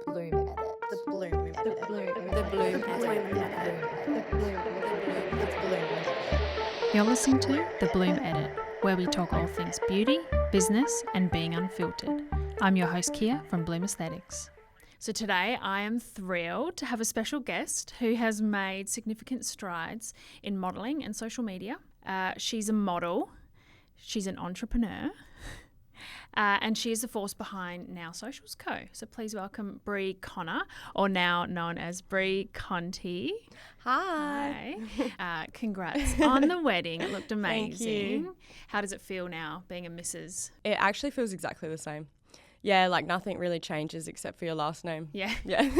Blume Edit. The Blume Edit. The Blume Edit. The Blume Edit. The Blume Edit. You're listening to The Blume Edit, where we talk all things beauty, business, and being unfiltered. I'm your host, Kia, from Blume Aesthetics. So today I am thrilled to have a special guest who has made significant strides in modelling and social media. She's a model, she's an entrepreneur, and she is the force behind Now Socials Co. So please welcome Bree Conte, or now known as Bree Conte. Hi. Congrats on the wedding. It looked amazing. Thank you. How does it feel now being a Mrs.? It actually feels exactly the same. Yeah, like nothing really changes except for your last name. Yeah. Yeah.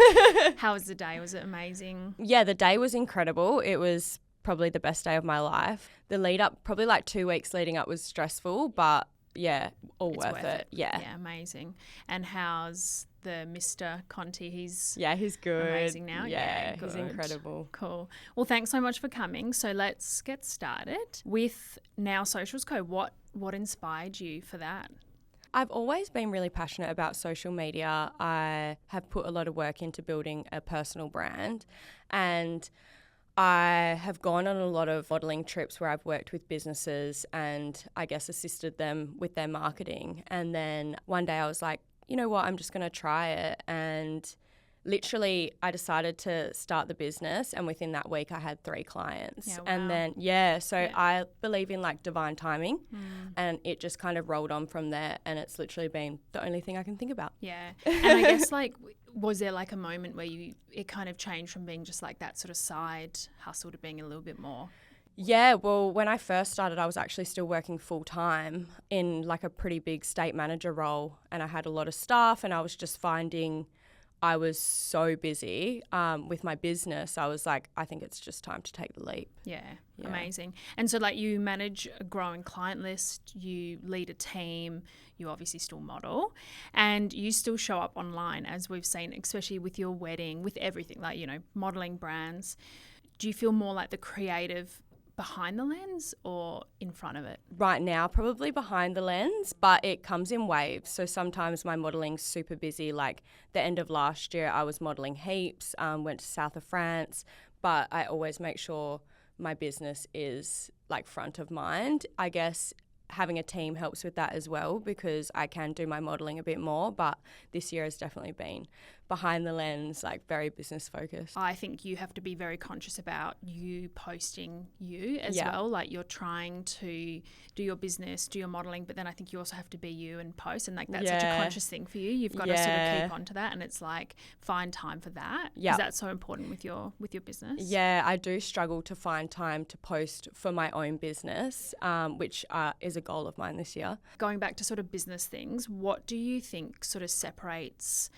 How was the day? Was it amazing? Yeah, the day was incredible. It was probably the best day of my life. The lead up, probably like 2 weeks leading up was stressful, but yeah, It's worth it. Yeah. Yeah, amazing. And how's the Mr. Conte? He's good. amazing now. Yeah, good. he's incredible. Cool. Well, thanks so much for coming. So let's get started with Now Socials Co. What inspired you for that? I've always been really passionate about social media. I have put a lot of work into building a personal brand, and I have gone on a lot of modelling trips where I've worked with businesses and I guess assisted them with their marketing. And then one day I was like, you know what, I'm just going to try it. And literally I decided to start the business, and within that week I had 3 clients. Yeah, wow. And then, I believe in like divine timing, and it just kind of rolled on from there, and it's literally been the only thing I can think about. Yeah. And I guess was there like a moment where it kind of changed from being just like that sort of side hustle to being a little bit more? Yeah, well, when I first started, I was actually still working full-time in like a pretty big state manager role, and I had a lot of staff, and I was just finding I was so busy with my business. I was like, I think it's just time to take the leap. Yeah, amazing. And so like you manage a growing client list, you lead a team, you obviously still model, and you still show up online, as we've seen, especially with your wedding, with everything, like, you know, modeling brands. Do you feel more like the creative behind the lens or in front of it? Right now, probably behind the lens, but it comes in waves. So sometimes my modeling's super busy. Like the end of last year, I was modelling heaps, went to south of France, but I always make sure my business is like front of mind. I guess having a team helps with that as well, because I can do my modelling a bit more, but this year has definitely been behind the lens, like very business focused. I think you have to be very conscious about you posting you as well. Like you're trying to do your business, do your modelling, but then I think you also have to be you and post, and like that's such a conscious thing for you. You've got to sort of keep on to that, and it's like find time for that. Because that's so important with your business. Yeah, I do struggle to find time to post for my own business, which is a goal of mine this year. Going back to sort of business things, what do you think sort of separates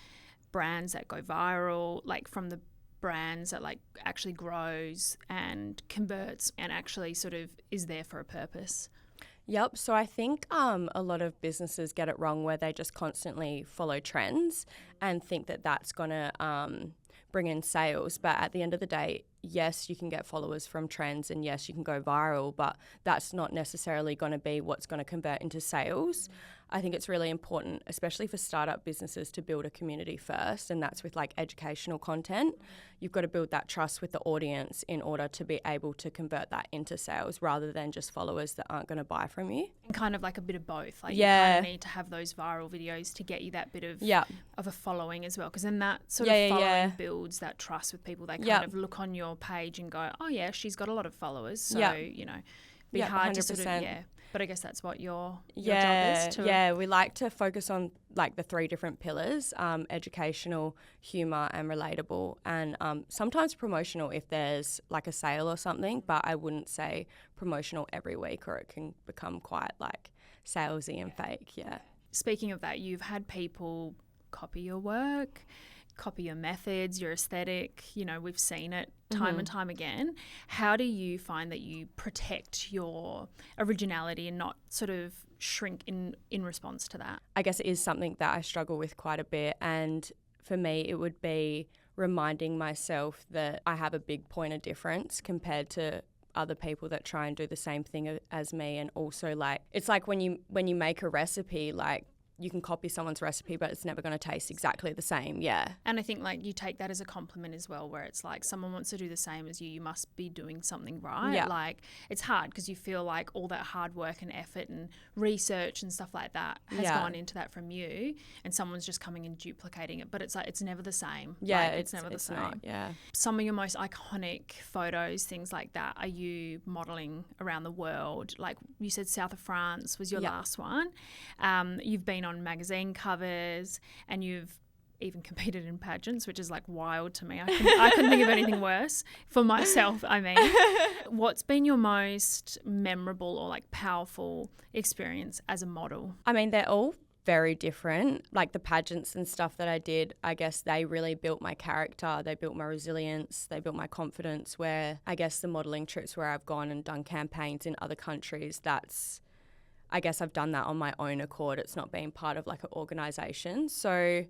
brands that go viral, like from the brands that like actually grows and converts and actually sort of is there for a purpose? Yep. So I think a lot of businesses get it wrong, where they just constantly follow trends and think that that's going to bring in sales. But at the end of the day, yes, you can get followers from trends, and yes, you can go viral, but that's not necessarily going to be what's going to convert into sales. I think it's really important, especially for startup businesses, to build a community first, and that's with like educational content. You've got to build that trust with the audience in order to be able to convert that into sales, rather than just followers that aren't going to buy from you. And kind of like a bit of both. Like you kind of need to have those viral videos to get you that bit of a following as well, because then that sort of following builds that trust with people. They kind of look on your page and go, oh yeah, she's got a lot of followers, so you know, be hard 100%. To sort of but I guess that's what your job is. We like to focus on like the 3 different pillars: educational, humour, and relatable, and sometimes promotional if there's like a sale or something. But I wouldn't say promotional every week, or it can become quite like salesy and fake. Yeah. Speaking of that, you've had people copy your work, copy your methods, your aesthetic. You know, we've seen it time and time again. How do you find that you protect your originality and not sort of shrink in response to that? I guess it is something that I struggle with quite a bit, and for me it would be reminding myself that I have a big point of difference compared to other people that try and do the same thing as me. And also, like, it's like when you make a recipe, like you can copy someone's recipe, but it's never going to taste exactly the same. Yeah. And I think like you take that as a compliment as well, where it's like someone wants to do the same as you must be doing something right. Yeah. Like it's hard because you feel like all that hard work and effort and research and stuff like that has gone into that from you, and someone's just coming and duplicating it. But it's like it's never the same. Yeah, like, it's never the same. Not, yeah. Some of your most iconic photos, things like that, are you modelling around the world? Like you said, South of France was your last one. You've been on magazine covers and you've even competed in pageants, which is like wild to me. I couldn't think of anything worse for myself. I mean, what's been your most memorable or like powerful experience as a model? I mean, they're all very different. Like the pageants and stuff that I did, I guess they really built my character. They built my resilience. They built my confidence, where I guess the modelling trips where I've gone and done campaigns in other countries, I guess I've done that on my own accord. It's not being part of like an organisation. So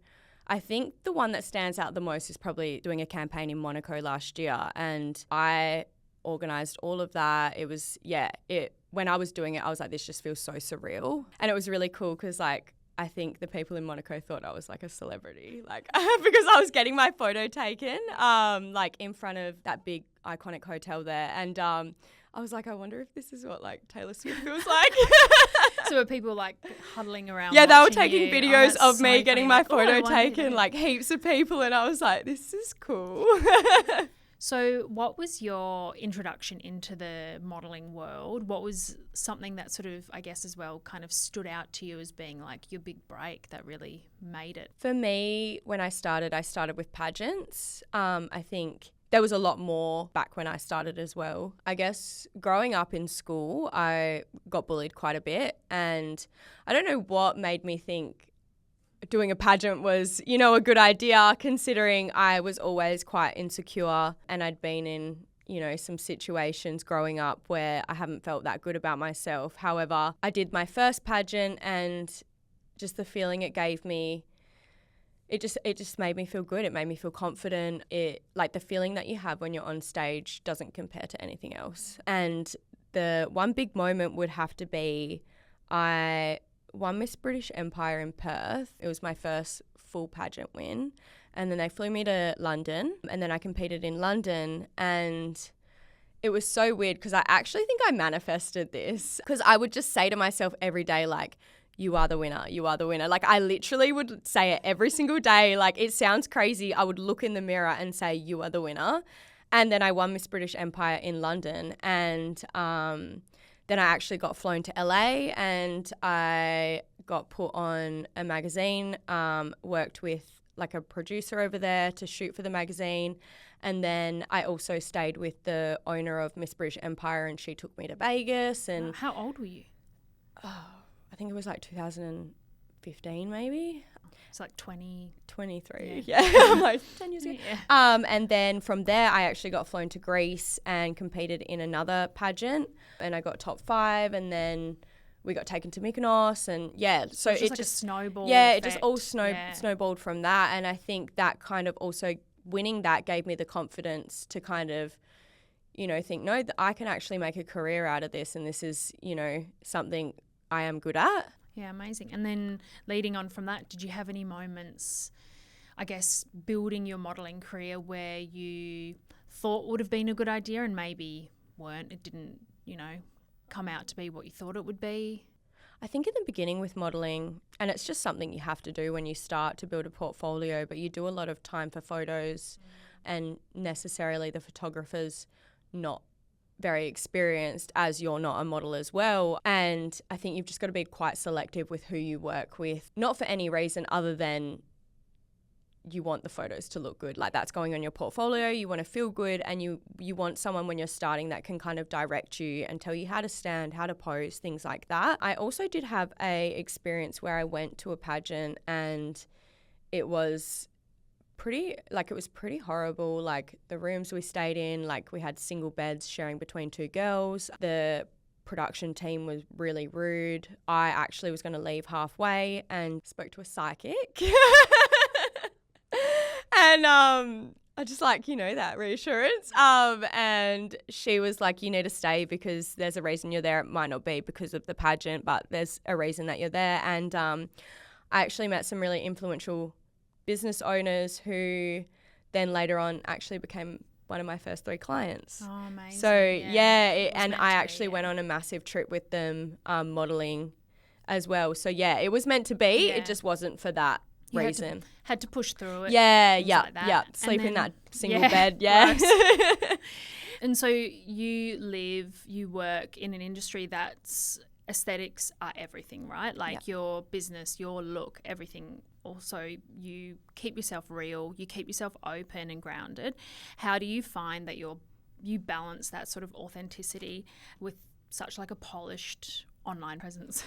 I think the one that stands out the most is probably doing a campaign in Monaco last year. And I organised all of that. It was, when I was doing it, I was like, this just feels so surreal. And it was really cool because like, I think the people in Monaco thought I was like a celebrity, like because I was getting my photo taken like in front of that big iconic hotel there. And I was like, I wonder if this is what like Taylor Swift feels like. So were people like huddling around? Yeah, they were watching taking you? videos Oh, of that's me so getting funny. my Like, photo I wonder taken, if- like heaps of people, and I was like, this is cool. So what was your introduction into the modelling world? What was something that sort of, I guess as well, kind of stood out to you as being like your big break that really made it? For me, when I started with pageants. I think there was a lot more back when I started as well. I guess growing up in school, I got bullied quite a bit, and I don't know what made me think doing a pageant was, a good idea, considering I was always quite insecure and I'd been in, some situations growing up where I haven't felt that good about myself. However, I did my first pageant, and just the feeling it gave me, it just made me feel good. It made me feel confident. It, like, the feeling that you have when you're on stage doesn't compare to anything else. And the one big moment would have to be I won Miss British Empire in Perth. It was my first full pageant win. And then they flew me to London, and then I competed in London, and it was so weird because I actually think I manifested this, because I would just say to myself every day, like, you are the winner, you are the winner. Like, I literally would say it every single day. Like, it sounds crazy. I would look in the mirror and say, you are the winner. And then I won Miss British Empire in London, and then I actually got flown to LA, and I got put on a magazine, worked with like a producer over there to shoot for the magazine. And then I also stayed with the owner of Miss British Empire, and she took me to Vegas. And How old were you? I think it was like 2015 maybe. It's like 20. 23. Yeah. I'm like 10 years ago. Yeah. And then from there, I actually got flown to Greece and competed in another pageant, and I got top 5, and then we got taken to Mykonos, and so It's it like just a snowball. yeah, effect. it just all snowballed from that. And I think that kind of also winning that gave me the confidence to kind of, think, no, I can actually make a career out of this, and this is, something I am good at. Yeah, amazing. And then leading on from that, did you have any moments, I guess, building your modelling career where you thought would have been a good idea and maybe weren't? It didn't, come out to be what you thought it would be? I think in the beginning with modelling, and it's just something you have to do when you start to build a portfolio, but you do a lot of time for photos, and necessarily the photographer's not very experienced, as you're not a model as well. And I think you've just got to be quite selective with who you work with, not for any reason other than you want the photos to look good. Like, that's going on your portfolio, you want to feel good, and you want someone when you're starting that can kind of direct you and tell you how to stand, how to pose, things like that. I also did have a experience where I went to a pageant, and it was pretty horrible. Like, the rooms we stayed in, like, we had single beds sharing between 2 girls. The production team was really rude. I actually was going to leave halfway and spoke to a psychic. And I just that reassurance. And she was like, you need to stay because there's a reason you're there. It might not be because of the pageant, but there's a reason that you're there. And I actually met some really influential business owners who then later on actually became one of my first 3 clients. Oh, amazing. So and I actually be, went on a massive trip with them, modelling as well. So it was meant to be. Yeah. It just wasn't for that You reason. had to push through it. Like that. Sleep in then- that single bed. Yeah. And so you work in an industry that's aesthetics are everything, right? Like your business, your look, everything. Also, you keep yourself real, you keep yourself open and grounded. How do you find that you balance that sort of authenticity with such like a polished online presence?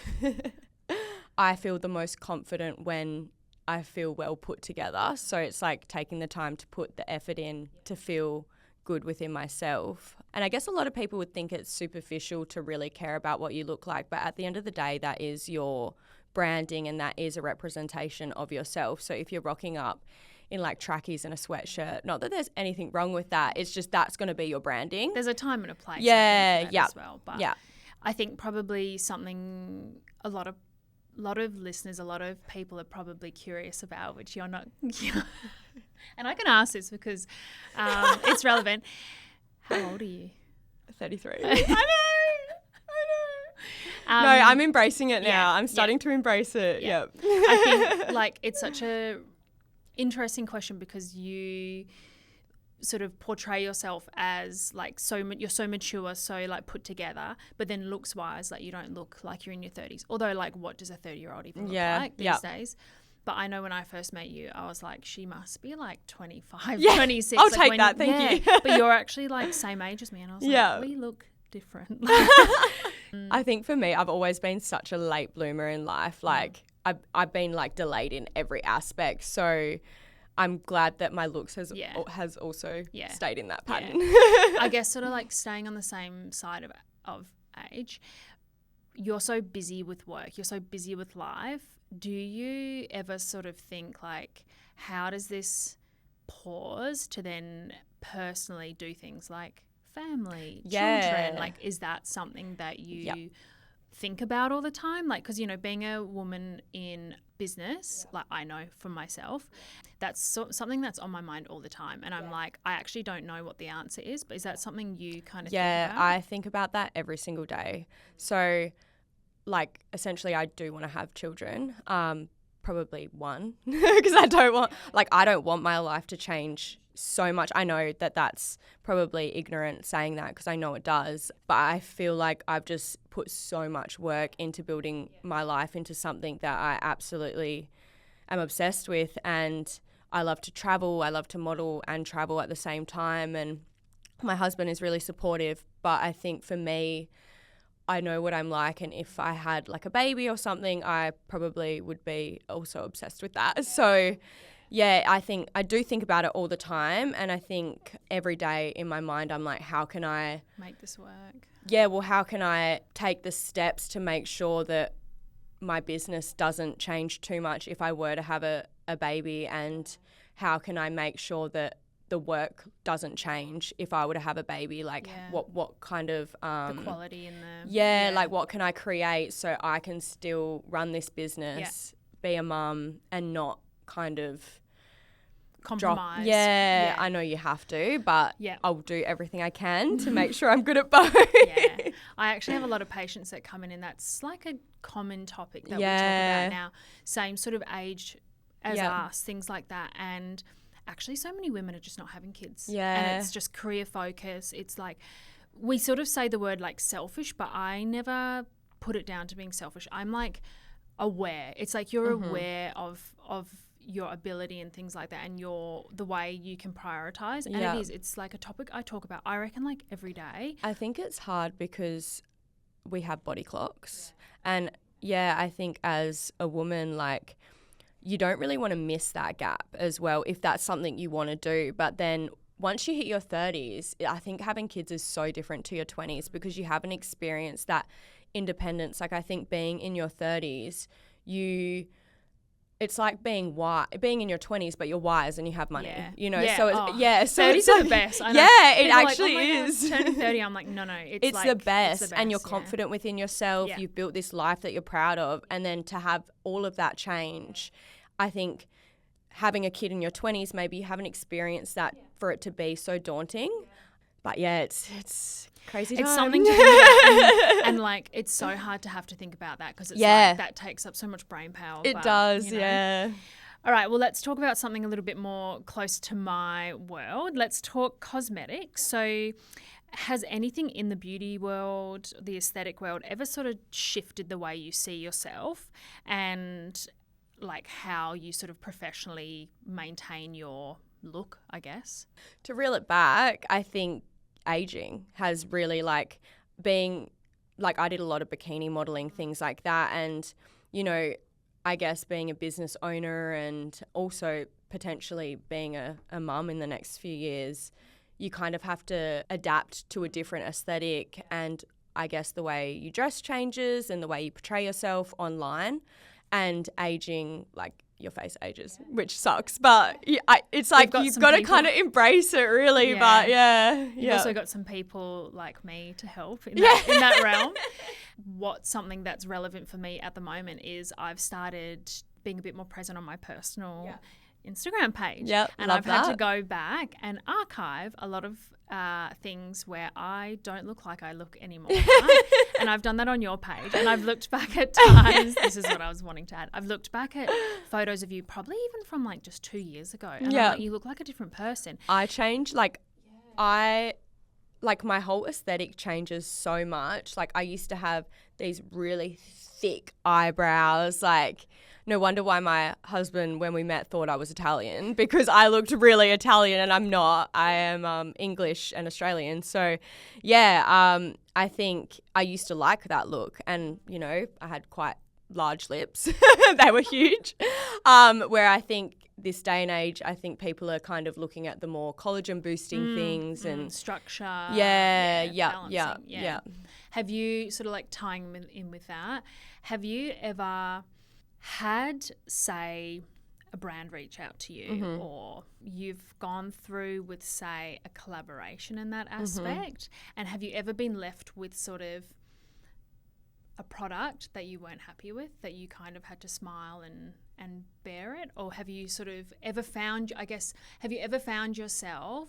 I feel the most confident when I feel well put together. So it's like taking the time to put the effort in to feel good within myself. And I guess a lot of people would think it's superficial to really care about what you look like, but at the end of the day, that is your branding and that is a representation of yourself. So if you're rocking up in like trackies and a sweatshirt, not that there's anything wrong with that, it's just that's going to be your branding. There's a time and a place as well. But I think probably something a lot of listeners, a lot of people are probably curious about, which you're not. And I can ask this because it's relevant. How old are you? 33. I know. No, I'm embracing it now. I'm starting to embrace it. Yeah. I think like it's such a interesting question because you sort of portray yourself as like you're so mature, so like put together, but then looks wise, like you don't look like you're in your 30s. Although like what does a 30-year-old even look like these days? But I know when I first met you, I was like, she must be like 25, 26. I'll like take that, thank you. But you're actually like same age as me. And I was like, we look different. I think for me, I've always been such a late bloomer in life. Like I've been like delayed in every aspect. So I'm glad that my looks has also stayed in that pattern. I guess sort of like staying on the same side of age, you're so busy with work, you're so busy with life. Do you ever sort of think like, how does this pause to then personally do things like family, children? Like, is that something that you think about all the time? Like, because, being a woman in business, like I know for myself, that's something that's on my mind all the time. And I'm like, I actually don't know what the answer is, but is that something you kind of think about? Yeah, I think about that every single day. So like essentially I do want to have children, probably one, because I don't want my life to change so much. I know that that's probably ignorant saying that because I know it does, but I feel like I've just put so much work into building my life into something that I absolutely am obsessed with. And I love to travel, I love to model and travel at the same time, and my husband is really supportive. But I think for me, I know what I'm like, and if I had like a baby or something, I probably would be also obsessed with that. So I do think about it all the time, and I think every day in my mind I'm like, how can I make this work? Yeah, well, how can I take the steps to make sure that my business doesn't change too much if I were to have a baby, and how can I make sure that the work doesn't change if I were to have a baby? Like what kind of the quality in the like what can I create so I can still run this business, be a mum, and not kind of compromise. I know you have to, but I'll do everything I can to make sure I'm good at both. I actually have a lot of patients that come in, and that's like a common topic that we talk about now. Same sort of age as us, things like that. And actually so many women are just not having kids. And it's just career focus. It's like we sort of say the word like selfish, but I never put it down to being selfish. I'm like aware. It's like you're aware of your ability and things like that, and the way you can prioritize. And it's like a topic I talk about, I reckon, like every day. I think it's hard because we have body clocks, and I think as a woman, like, you don't really want to miss that gap as well if that's something you want to do. But then once you hit your 30s, I think having kids is so different to your 20s because you haven't experienced that independence. Like, I think being in your 30s, it's like being in your 20s, but you're wise and you have money, Yeah. you know? Yeah. So, so 30s it's are like, the best. I know. yeah, it People are actually like, oh my is. God, turning 30, I'm like, no, It's like, the best. it's the And you're best, confident within yourself. Yeah. You've built this life that you're proud of. And then to have all of that change, I think having a kid in your 20s, maybe you haven't experienced that for it to be so daunting. But yeah, it's crazy time. It's something to think about. And like, it's so hard to have to think about that because it's like that takes up so much brain power. It does, yeah. All right, well, let's talk about something a little bit more close to my world. Let's talk cosmetics. So has anything in the beauty world, the aesthetic world, ever sort of shifted the way you see yourself and like how you sort of professionally maintain your look, I guess? To reel it back, I think aging has really like being like I did a lot of bikini modeling, things like that. And, you know, I guess being a business owner and also potentially being a mum in the next few years, you kind of have to adapt to a different aesthetic. And I guess the way you dress changes and the way you portray yourself online, and aging, like your face ages, which sucks. But it's like you've got to kind of embrace it really. But You've also got some people like me to help in that realm. What's something that's relevant for me at the moment is I've started being a bit more present on my personal Instagram page. And I've had to go back and archive a lot of things where I don't look like I look anymore. And I've done that on your page. And I've looked back at times. This is what I was wanting to add. I've looked back at photos of you probably even from like just 2 years ago. And I'm like, you look like a different person. I changed. Like my whole aesthetic changes so much. Like I used to have these really thick eyebrows. Like no wonder why my husband, when we met, thought I was Italian because I looked really Italian and I'm not. I am English and Australian. So, I think I used to like that look. And, you know, I had quite large lips. They were huge. Where I think this day and age, I think people are kind of looking at the more collagen boosting things and structure. Yeah. Have you sort of like tying in with that? Have you ever had, say, a brand reach out to you or you've gone through with, say, a collaboration in that aspect? And have you ever been left with sort of a product that you weren't happy with, that you kind of had to smile and bear it? Or have you sort of ever found yourself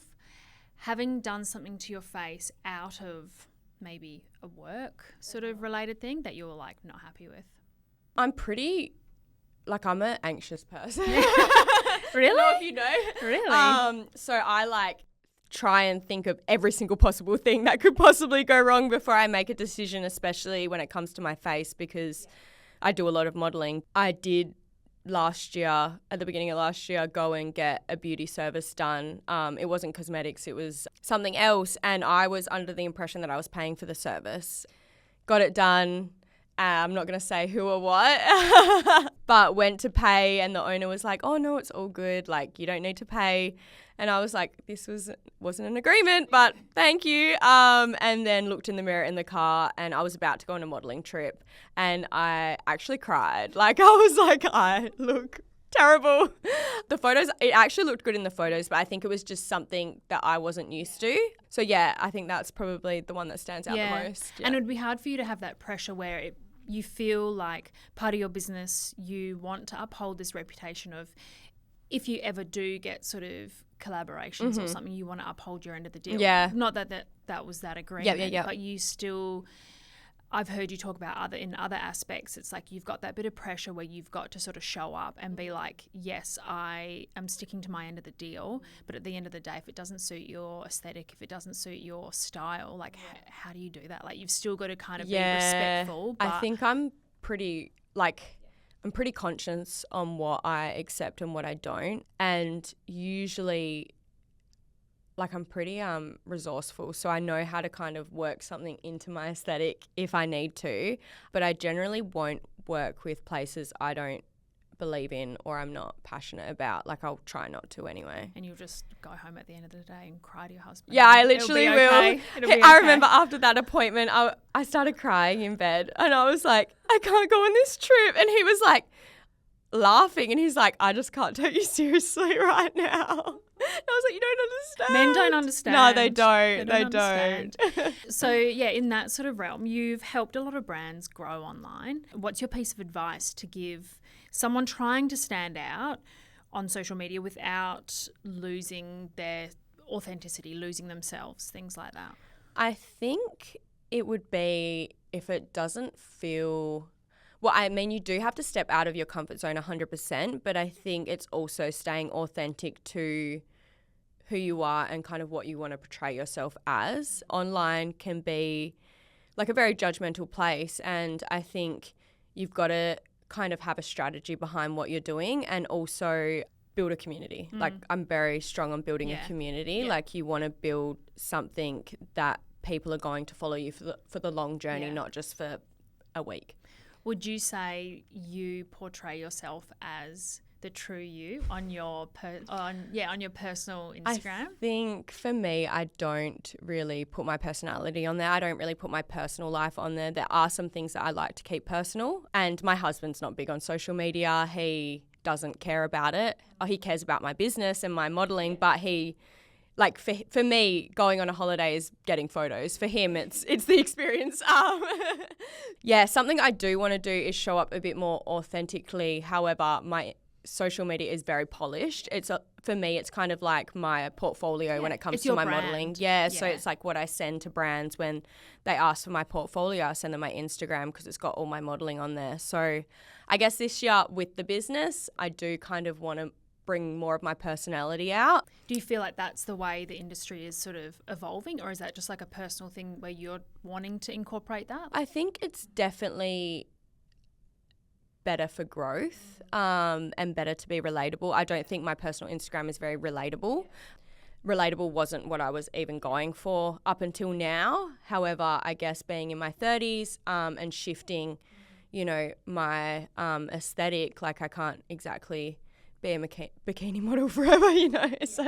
having done something to your face out of maybe a work sort of related thing that you were like not happy with? I'm an anxious person. Really? I don't know if you know. Really? So I like try and think of every single possible thing that could possibly go wrong before I make a decision, especially when it comes to my face, because I do a lot of modelling. I did at the beginning of last year, go and get a beauty service done. It wasn't cosmetics, it was something else. And I was under the impression that I was paying for the service. Got it done. I'm not going to say who or what, but went to pay and the owner was like, oh no, it's all good. Like you don't need to pay. And I was like, this wasn't an agreement, but thank you. And then looked in the mirror in the car and I was about to go on a modelling trip and I actually cried. Like I was like, I look terrible. The photos, it actually looked good in the photos, but I think it was just something that I wasn't used to. So yeah, I think that's probably the one that stands out the most. Yeah. And it would be hard for you to have that pressure where you feel like part of your business, you want to uphold this reputation of if you ever do get sort of collaborations or something, you want to uphold your end of the deal. Yeah. Not that was that agreement, Yeah. but you still... I've heard you talk about in other aspects, it's like you've got that bit of pressure where you've got to sort of show up and be like, yes, I am sticking to my end of the deal. But at the end of the day, if it doesn't suit your aesthetic, if it doesn't suit your style, like how do you do that? Like you've still got to kind of be respectful. But I think I'm pretty conscious on what I accept and what I don't. And usually I'm pretty resourceful, so I know how to kind of work something into my aesthetic if I need to, but I generally won't work with places I don't believe in or I'm not passionate about. Like I'll try not to anyway. And you'll just go home at the end of the day and cry to your husband. Yeah, I literally will. Okay. I remember after that appointment, I started crying in bed and I was like, I can't go on this trip. And he was like, laughing and he's like, I just can't take you seriously right now. I was like, you don't understand. Men don't understand. No, they don't. They understand. don't. So, yeah, in that sort of realm, you've helped a lot of brands grow online. What's your piece of advice to give someone trying to stand out on social media without losing their authenticity, losing themselves, things like that? I think it would be if it doesn't feel... Well, I mean, you do have to step out of your comfort zone 100%, but I think it's also staying authentic to who you are and kind of what you want to portray yourself as. Online can be like a very judgmental place, and I think you've got to kind of have a strategy behind what you're doing and also build a community. Like, I'm very strong on building a community. Yeah. Like, you want to build something that people are going to follow you for the long journey, not just for a week. Would you say you portray yourself as the true you on your on your personal Instagram? I think for me, I don't really put my personality on there. I don't really put my personal life on there. There are some things that I like to keep personal, and my husband's not big on social media. He doesn't care about it. He cares about my business and my modelling, but he... Like for me, going on a holiday is getting photos. For him, it's the experience. Something I do want to do is show up a bit more authentically. However, my social media is very polished. For me, it's kind of like my portfolio when it comes to my modelling. So it's like what I send to brands when they ask for my portfolio. I send them my Instagram because it's got all my modelling on there. So I guess this year with the business, I do kind of want to bring more of my personality out. Do you feel like that's the way the industry is sort of evolving, or is that just like a personal thing where you're wanting to incorporate that? I think it's definitely better for growth and better to be relatable. I don't think my personal Instagram is very relatable. Relatable wasn't what I was even going for up until now. However, I guess being in my 30s and shifting, my aesthetic, like I can't exactly be a bikini model forever, so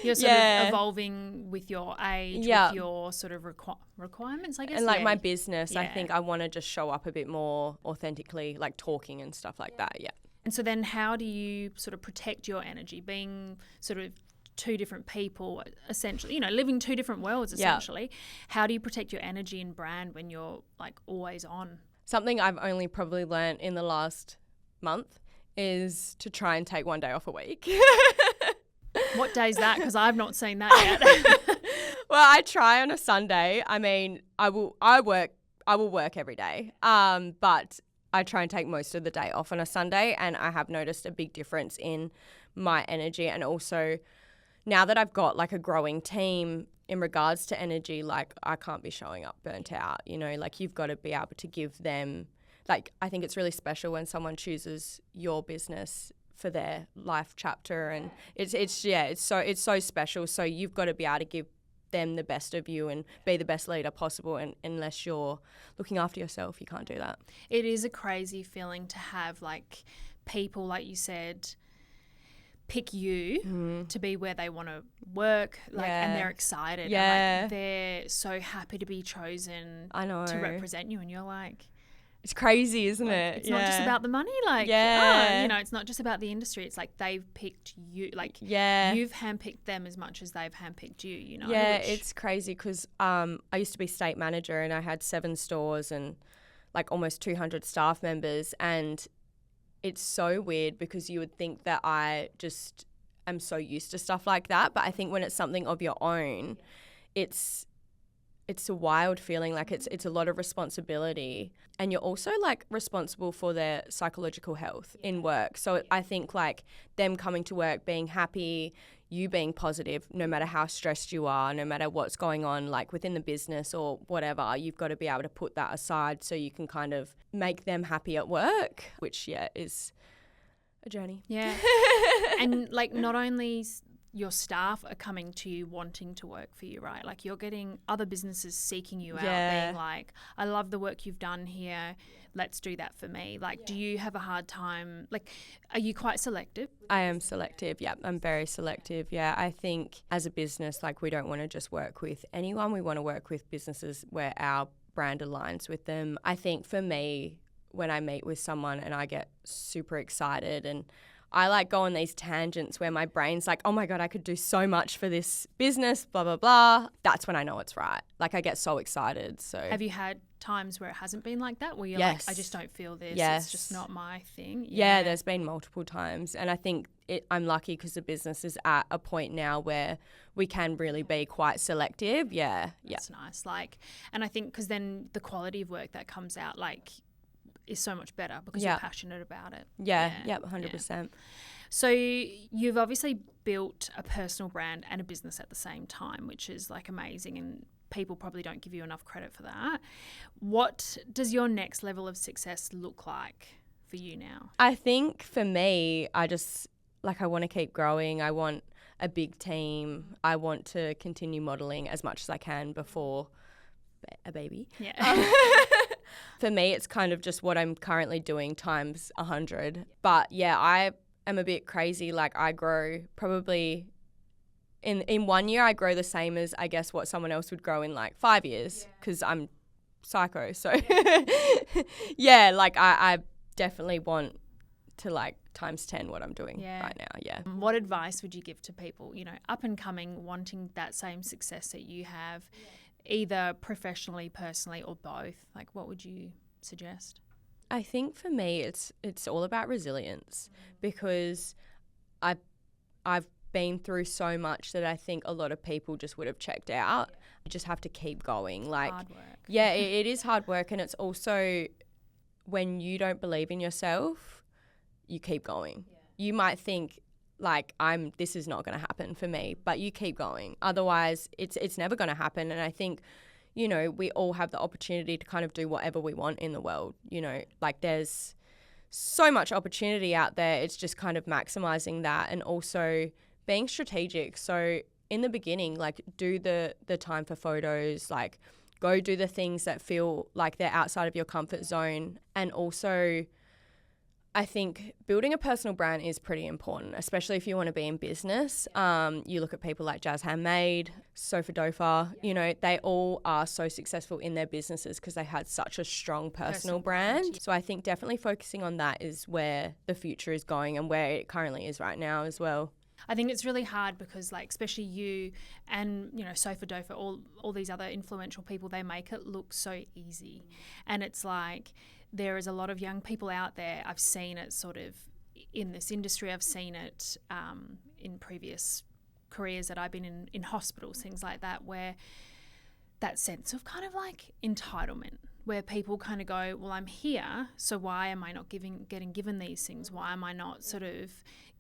you're sort of evolving with your age, with your sort of requirements, I guess. And like my business, I think I want to just show up a bit more authentically, like talking and stuff like that. And so then how do you sort of protect your energy, being sort of two different people, essentially, living two different worlds, essentially? How do you protect your energy and brand when you're like always on? Something I've only probably learnt in the last month is to try and take one day off a week. What day is that? Because I've not seen that yet. Well, I try on a Sunday. I mean, I will work every day. But I try and take most of the day off on a Sunday, and I have noticed a big difference in my energy. And also now that I've got like a growing team in regards to energy, like I can't be showing up burnt out, like you've got to be able to give them... Like, I think it's really special when someone chooses your business for their life chapter, and it's so special. So you've got to be able to give them the best of you and be the best leader possible. And unless you're looking after yourself, you can't do that. It is a crazy feeling to have like people, like you said, pick you to be where they want to work, and they're excited. And, like, they're so happy to be chosen to represent you, and you're like... It's crazy, isn't it? It's not just about the money. It's not just about the industry. It's like they've picked you. Like, you've handpicked them as much as they've handpicked you, It's crazy because I used to be state manager and I had 7 stores and like almost 200 staff members. And it's so weird because you would think that I just am so used to stuff like that. But I think when it's something of your own, it's a wild feeling. Like it's a lot of responsibility, and you're also like responsible for their psychological health in work. So I think like them coming to work, being happy, you being positive, no matter how stressed you are, no matter what's going on, like within the business or whatever, you've got to be able to put that aside so you can kind of make them happy at work, which is a journey. Yeah. And like not only your staff are coming to you wanting to work for you, right? Like you're getting other businesses seeking you out, being like, I love the work you've done here. Let's do that for me. Like, do you have a hard time? Like, are you quite selective? I am selective. Yeah, I'm very selective. Yeah, I think as a business, like we don't want to just work with anyone. We want to work with businesses where our brand aligns with them. I think for me, when I meet with someone and I get super excited and I like go on these tangents where my brain's like, oh my God, I could do so much for this business, blah, blah, blah. That's when I know it's right. Like I get so excited. So Have you had times where it hasn't been like that, where you're Yes. like, I just don't feel this, Yes. it's just not my thing? Yeah, there's been multiple times. And I think I'm lucky because the business is at a point now where we can really be quite selective. Yeah. That's nice. Like, and I think because then the quality of work that comes out, like, is so much better because you're passionate about it. Yeah, 100%. So you've obviously built a personal brand and a business at the same time, which is like amazing, and people probably don't give you enough credit for that. What does your next level of success look like for you now? I think for me, I want to keep growing. I want a big team. I want to continue modelling as much as I can before a baby. Yeah. For me, it's kind of just what I'm currently doing times 100. But yeah, I am a bit crazy. Like I grow probably in 1 year, I grow the same as I guess what someone else would grow in like 5 years because I'm psycho. So yeah, like I definitely want to like times 10 what I'm doing right now. Yeah. What advice would you give to people, up and coming, wanting that same success that you have, either professionally, personally, or both? Like, what would you suggest? I think for me, it's all about resilience because I've been through so much that I think a lot of people just would have checked out. You just have to keep going. Like, hard work. Yeah, it is hard work, and it's also when you don't believe in yourself, you keep going. Yeah. You might think like this is not going to happen for me, but you keep going. Otherwise, it's never going to happen. And I think, we all have the opportunity to kind of do whatever we want in the world. Like there's so much opportunity out there. It's just kind of maximizing that and also being strategic. So in the beginning, like do the time for photos, like go do the things that feel like they're outside of your comfort zone. And also I think building a personal brand is pretty important, especially if you want to be in business. You look at people like Jazz Handmade, Sofa Dofa, they all are so successful in their businesses because they had such a strong personal brand. So I think definitely focusing on that is where the future is going and where it currently is right now as well. I think it's really hard because, like, especially you and, Sofa Dofa, all these other influential people, they make it look so easy. And it's like there is a lot of young people out there. I've seen it sort of in this industry. I've seen it in previous careers that I've been in hospitals, things like that, where that sense of kind of like entitlement, where people kind of go, well, I'm here, so why am I not getting given these things? Why am I not sort of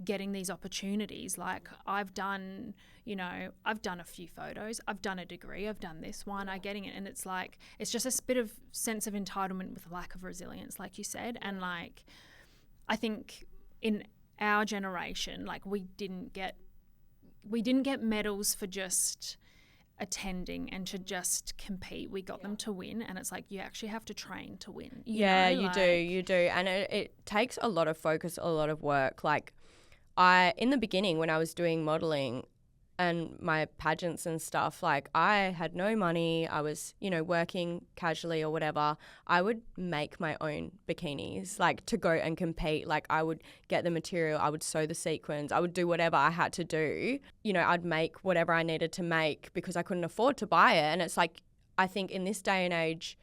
getting these opportunities? Like I've done a few photos, I've done a degree, I've done this, why am I getting it? And it's like, it's just a bit of sense of entitlement with lack of resilience, like you said. And like, I think in our generation, like we didn't get medals for just attending and to just compete. We got them to win, and it's like you actually have to train to win. You do. And it takes a lot of focus, a lot of work. Like in the beginning when I was doing modelling and my pageants and stuff, like I had no money. I was, working casually or whatever. I would make my own bikinis, like to go and compete. Like I would get the material, I would sew the sequins, I would do whatever I had to do. I'd make whatever I needed to make because I couldn't afford to buy it. And it's like, I think in this day and age,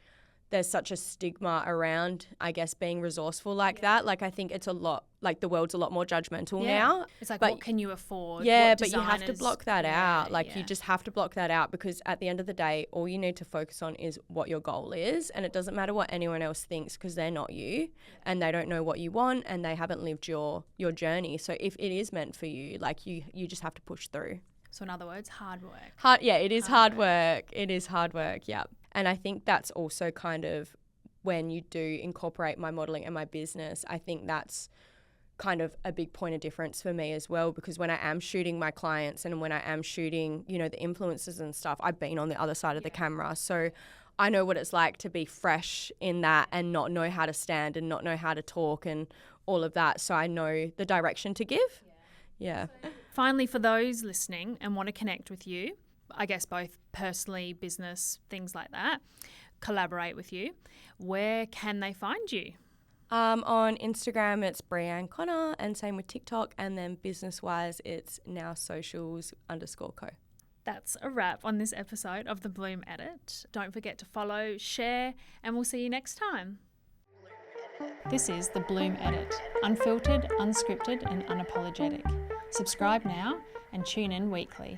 there's such a stigma around, I guess, being resourceful like that. Like I think it's a lot, like the world's a lot more judgmental now. It's like, what can you afford? Yeah, but you have to block that out. Like you just have to block that out because at the end of the day, all you need to focus on is what your goal is. And it doesn't matter what anyone else thinks because they're not you and they don't know what you want and they haven't lived your journey. So if it is meant for you, like you just have to push through. So in other words, hard work. It is hard work. It is hard work, yeah. And I think that's also kind of when you do incorporate my modelling and my business, I think that's kind of a big point of difference for me as well, because when I am shooting my clients and when I am shooting, the influencers and stuff, I've been on the other side of the camera. So I know what it's like to be fresh in that and not know how to stand and not know how to talk and all of that. So I know the direction to give. Yeah. Finally, for those listening and want to connect with you, I guess both personally, business, things like that, collaborate with you, where can they find you? On Instagram, it's Bree Conte, and same with TikTok. And then business-wise, it's now socials_co. That's a wrap on this episode of the Blume Edit. Don't forget to follow, share, and we'll see you next time. This is the Blume Edit, unfiltered, unscripted, and unapologetic. Subscribe now and tune in weekly.